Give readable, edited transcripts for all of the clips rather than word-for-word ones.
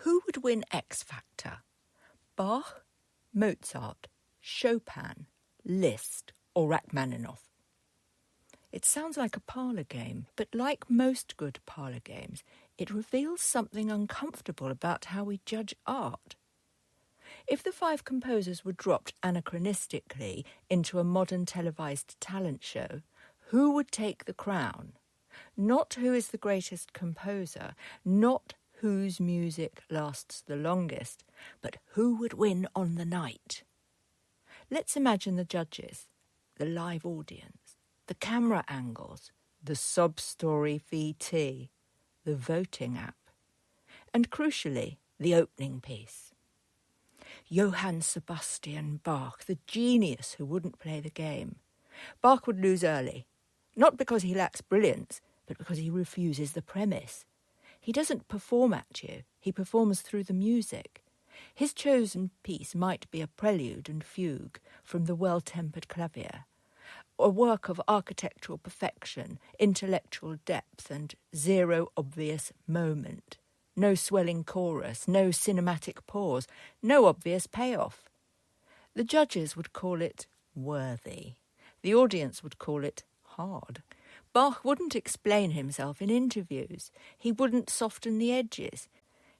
Who would win X Factor? Bach, Mozart, Chopin, Liszt or Rachmaninov? It sounds like a parlour game, but like most good parlour games, it reveals something uncomfortable about how we judge art. If the 5 composers were dropped anachronistically into a modern televised talent show, who would take the crown? Not who is the greatest composer, not whose music lasts the longest, but who would win on the night? Let's imagine the judges, the live audience, the camera angles, the sob story VT, the voting app, and crucially, the opening piece. Johann Sebastian Bach, the genius who wouldn't play the game. Bach would lose early, not because he lacks brilliance, but because he refuses the premise. He doesn't perform at you, he performs through the music. His chosen piece might be a Prelude and Fugue from the Well-Tempered Clavier, a work of architectural perfection, intellectual depth, and zero obvious moment. No swelling chorus, no cinematic pause, no obvious payoff. The judges would call it worthy. The audience would call it hard. Bach wouldn't explain himself in interviews. He wouldn't soften the edges.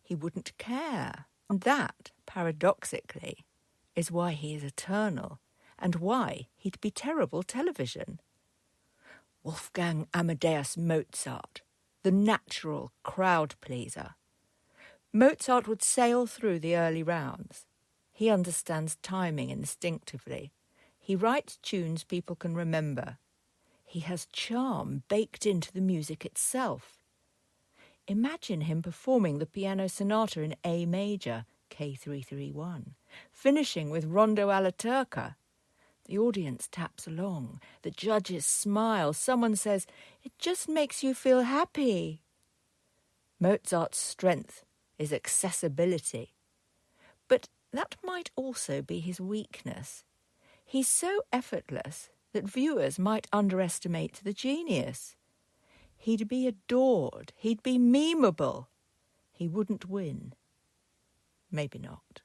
He wouldn't care. And that, paradoxically, is why he is eternal and why he'd be terrible television. Wolfgang Amadeus Mozart, the natural crowd pleaser. Mozart would sail through the early rounds. He understands timing instinctively. He writes tunes people can remember. He has charm baked into the music itself. Imagine him performing the piano sonata in A major, K331, finishing with Rondo alla Turca. The audience taps along. The judges smile. Someone says, "It just makes you feel happy." Mozart's strength is accessibility. But that might also be his weakness. He's so effortless that viewers might underestimate the genius. He'd be adored. He'd be memeable. He wouldn't win. Maybe not.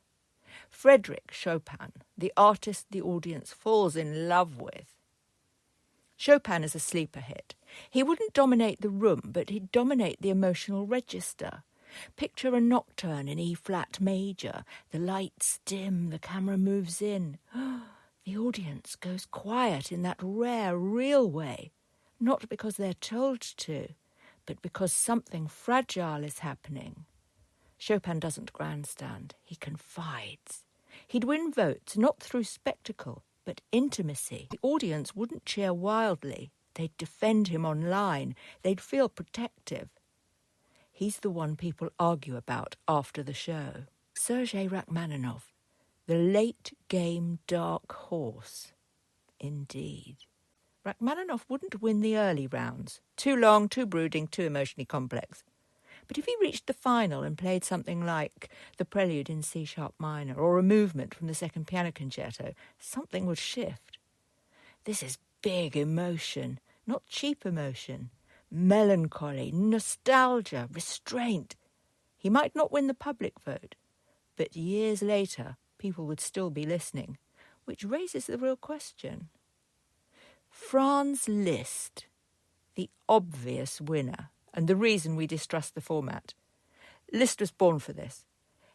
Frédéric Chopin, the artist the audience falls in love with. Chopin is a sleeper hit. He wouldn't dominate the room, but he'd dominate the emotional register. Picture a nocturne in E-flat major. The lights dim, the camera moves in. The audience goes quiet in that rare, real way, not because they're told to, but because something fragile is happening. Chopin doesn't grandstand, he confides. He'd win votes not through spectacle, but intimacy. The audience wouldn't cheer wildly. They'd defend him online. They'd feel protective. He's the one people argue about after the show. Sergei Rachmaninov, the late game dark horse. Indeed. Rachmaninov wouldn't win the early rounds. Too long, too brooding, too emotionally complex. But if he reached the final and played something like the Prelude in C-sharp minor or a movement from the Second Piano Concerto, something would shift. This is big emotion, not cheap emotion. Melancholy, nostalgia, restraint. He might not win the public vote, but years later, people would still be listening, which raises the real question. Franz Liszt, the obvious winner, and the reason we distrust the format. Liszt was born for this.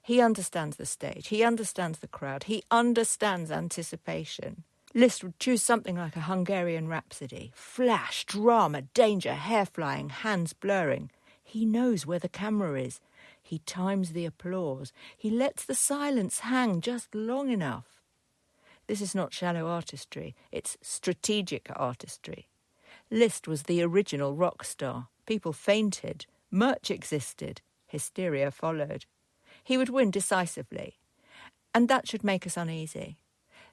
He understands the stage, he understands the crowd, he understands anticipation. Liszt would choose something like a Hungarian Rhapsody. Flash, drama, danger, hair flying, hands blurring. He knows where the camera is. He times the applause. He lets the silence hang just long enough. This is not shallow artistry, it's strategic artistry. Liszt was the original rock star. People fainted. Merch existed. Hysteria followed. He would win decisively. And that should make us uneasy.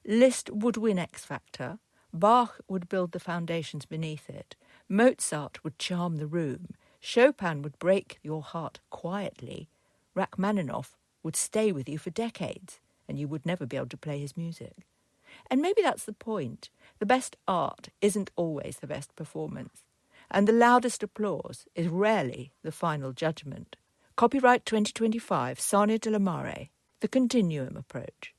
Liszt would win X Factor. Bach would build the foundations beneath it. Mozart would charm the room. Chopin would break your heart quietly. Rachmaninoff would stay with you for decades, and you would never be able to play his music. And maybe that's the point. The best art isn't always the best performance. And the loudest applause is rarely the final judgment. Copyright 2025, Sarnia de la Mare, the Continuum approach.